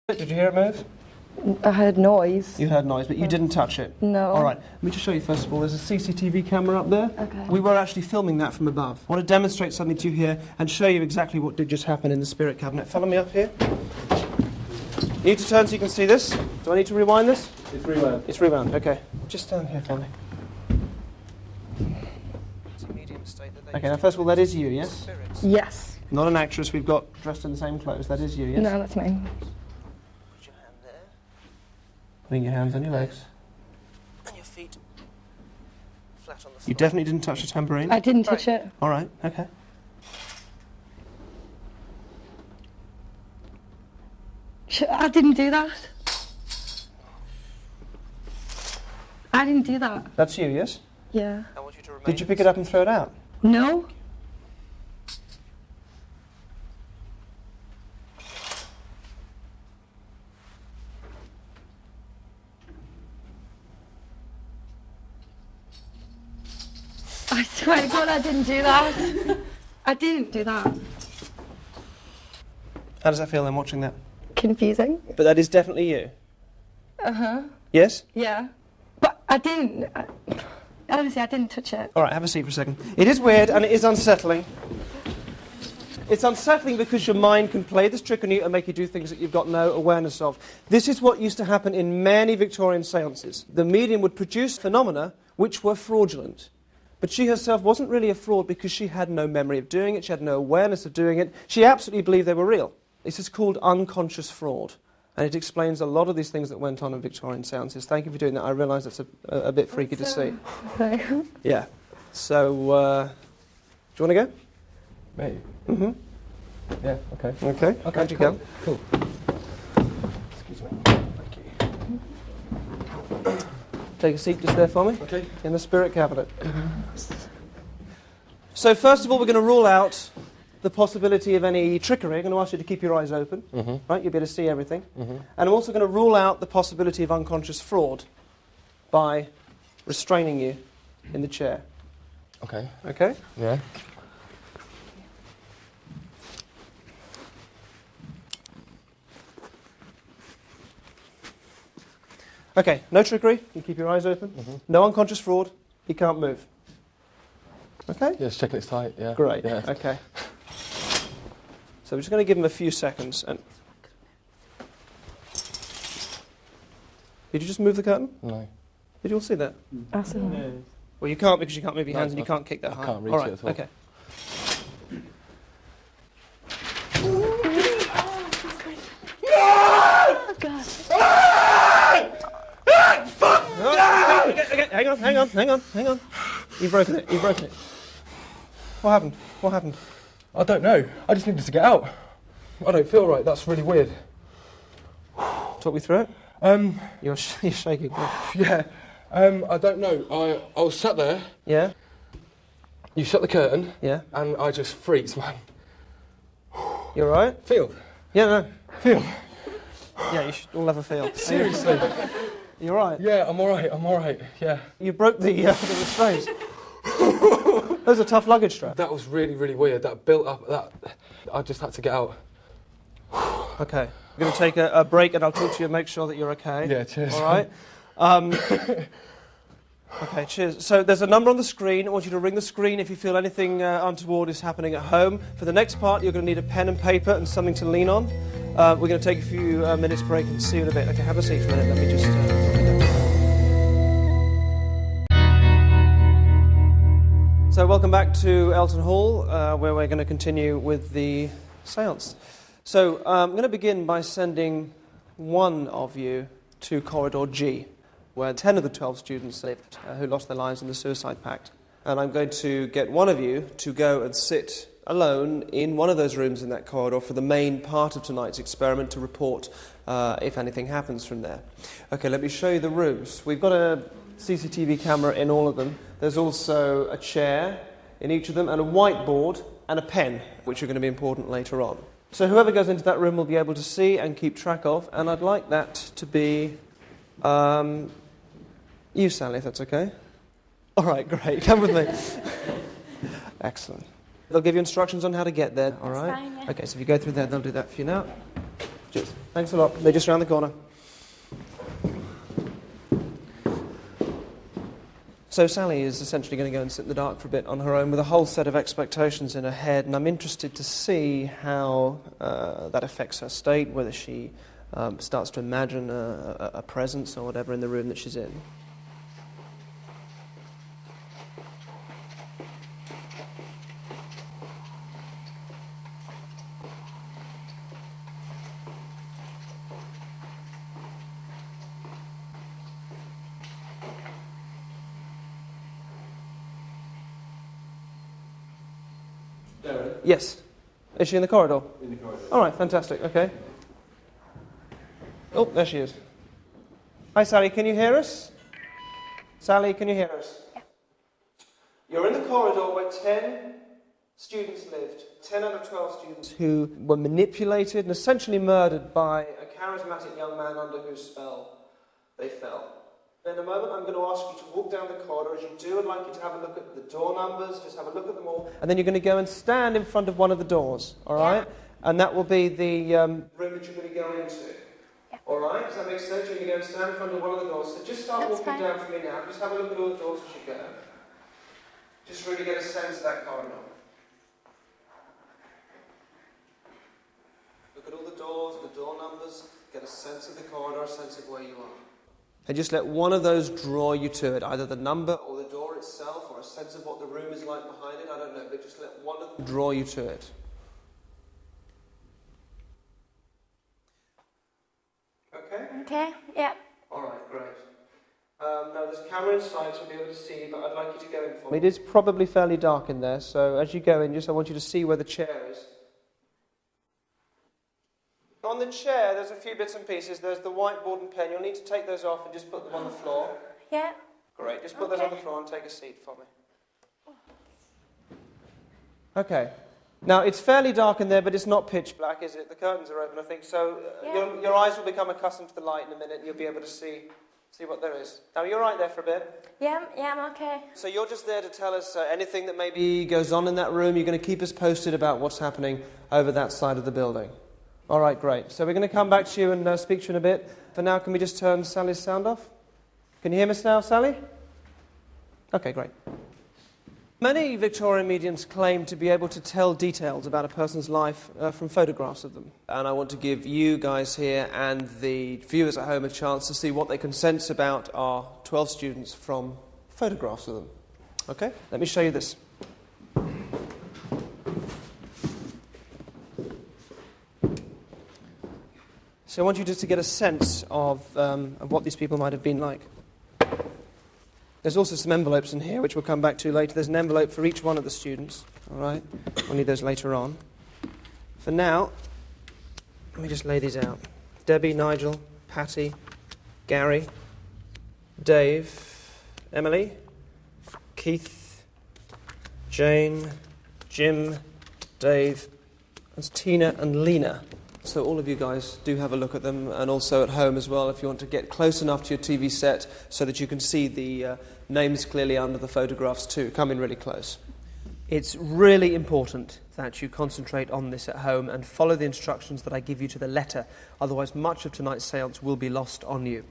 Did you hear it move? I heard noise. You heard noise, but you didn't touch it? No. All right, let me just show you first of all. There's a CCTV camera up there. Okay. We were actually filming that from above. I want to demonstrate something to you here and show you exactly what did just happen in the spirit cabinet. Follow me up here. You need to turn so you can see this. Do I need to rewind this? It's rewound. It's rewound, okay. Just stand here for me. It's a medium state that they... Okay, now first of all, that is you, yes? Spirits. Yes. Not an actress we've got dressed in the same clothes. That is you, yes? No, that's me. Put your hand there. Putting your hands on your legs. And your feet flat on the floor. You definitely didn't touch the tambourine? I didn't touch it. All right, okay. I didn't do that. I didn't do that. That's you, yes? Yeah. I want you to remain. Did you pick it up and throw it out? No. I swear to God, I didn't do that. I didn't do that. How does that feel then, watching that? Confusing. But that is definitely you? Uh-huh. Yes? Yeah. But I didn't. Honestly, I didn't touch it. All right, have a seat for a second. It is weird and it is unsettling. It's unsettling because your mind can play this trick on you and make you do things that you've got no awareness of. This is what used to happen in many Victorian seances. The medium would produce phenomena which were fraudulent. But she herself wasn't really a fraud because she had no memory of doing it, she had no awareness of doing it. She absolutely believed they were real. This is called unconscious fraud. And it explains a lot of these things that went on in Victorian seances. Thank you for doing that. I realise that's a bit freaky to see. Okay. Yeah. So, do you want to go? Me? Mm-hmm. Yeah, okay. Okay. How'd you go? Cool. Excuse me. Thank you. Take a seat just there for me. Okay. In the spirit cabinet. So first of all, we're going to rule out the possibility of any trickery. I'm going to ask you to keep your eyes open. Right? You'll be able to see everything. And I'm also going to rule out the possibility of unconscious fraud by restraining you in the chair. Okay. Okay? Yeah. Okay, no trickery. You keep your eyes open. No unconscious fraud. He can't move. Okay? Yeah, just checking it's tight, yeah. Great. Yeah. Okay. So we're just going to give him a few seconds. And did you just move the curtain? No. Did you all see that? Awesome. Well, you can't because you can't move your hands and you I can't kick that I high. can't reach all right. it at all. Okay. Oh, God. Okay, hang on. You've broken it. What happened? I don't know. I just needed to get out. I don't feel right. That's really weird. Talk me through it. You're shaking. Yeah. I don't know. I was sat there. Yeah? You shut the curtain. Yeah? And I just freaked, man. You all right? Feel. Yeah, no. Feel. Yeah, you should all have a feel. Seriously. You all right? Yeah, I'm all right. Yeah. You broke the restraints. Those are tough luggage straps. That was really, really weird. That built up. I just had to get out. Okay. I'm going to take a break and I'll talk to you and make sure that you're okay. Yeah, cheers. All right? Okay, cheers. So there's a number on the screen. I want you to ring the screen if you feel anything untoward is happening at home. For the next part, you're going to need a pen and paper and something to lean on. We're going to take a few minutes break and see you in a bit. Okay, have a seat for a minute. Let me just... So welcome back to Elton Hall, where we're going to continue with the séance. So I'm going to begin by sending one of you to Corridor G, where 10 of the 12 students lived who lost their lives in the suicide pact. And I'm going to get one of you to go and sit alone in one of those rooms in that corridor for the main part of tonight's experiment to report if anything happens from there. Okay, let me show you the rooms. We've got a CCTV camera in all of them. There's also a chair in each of them and a whiteboard and a pen, which are going to be important later on. So whoever goes into that room will be able to see and keep track of, and I'd like that to be you, Sally, if that's okay. All right, great. Come with me. Excellent. They'll give you instructions on how to get there, all right? Fine, yeah. Okay, so if you go through there, they'll do that for you now. Cheers. Thanks a lot. They're just around the corner. So Sally is essentially going to go and sit in the dark for a bit on her own with a whole set of expectations in her head, and I'm interested to see how that affects her state, whether she starts to imagine a presence or whatever in the room that she's in. Derren? Yes. Is she in the corridor? In the corridor. All right, fantastic. Okay. Oh, there she is. Hi, Sally. Can you hear us? Sally, can you hear us? Yeah. You're in the corridor where 10 students lived. 10 out of 12 students who were manipulated and essentially murdered by a charismatic young man under whose spell they fell. In a moment, I'm going to ask you to walk down the corridor. As you do, I'd like you to have a look at the door numbers, just have a look at them all. And then you're going to go and stand in front of one of the doors, all right? Yeah. And that will be the room that you're going to go into. Yeah. All right? Does that make sense? You're going to go and stand in front of one of the doors. So just start walking down for me now. Just have a look at all the doors as you go. Just really get a sense of that corridor. Look at all the doors, the door numbers. Get a sense of the corridor, a sense of where you are. And just let one of those draw you to it, either the number or the door itself, or a sense of what the room is like behind it, I don't know, but just let one of them draw you to it. Okay? Okay, yeah. Alright, great. Now there's a camera inside, so I'll be able to see, but I'd like you to go in for me. It is probably fairly dark in there, so as you go in, I want you to see where the chair is. On the chair, there's a few bits and pieces. There's the whiteboard and pen. You'll need to take those off and just put them on the floor. Yeah. Great. Just put those on the floor and take a seat for me. Okay. Now, it's fairly dark in there, but it's not pitch black, is it? The curtains are open, I think. So your eyes will become accustomed to the light in a minute, and you'll be able to see what there is. Now, you're right there for a bit. Yeah, I'm okay. So you're just there to tell us anything that maybe goes on in that room. You're going to keep us posted about what's happening over that side of the building. All right, great. So we're going to come back to you and speak to you in a bit. For now, can we just turn Sally's sound off? Can you hear us now, Sally? Okay, great. Many Victorian mediums claim to be able to tell details about a person's life from photographs of them. And I want to give you guys here and the viewers at home a chance to see what they can sense about our 12 students from photographs of them. Okay? Let me show you this. So I want you just to get a sense of what these people might have been like. There's also some envelopes in here, which we'll come back to later. There's an envelope for each one of the students, all right? We'll need those later on. For now, let me just lay these out. Debbie, Nigel, Patty, Gary, Dave, Emily, Keith, Jane, Jim, Dave, that's Tina and Lena. So all of you guys do have a look at them, and also at home as well if you want to get close enough to your TV set so that you can see the names clearly under the photographs too. Come in really close. It's really important that you concentrate on this at home and follow the instructions that I give you to the letter. Otherwise, much of tonight's séance will be lost on you.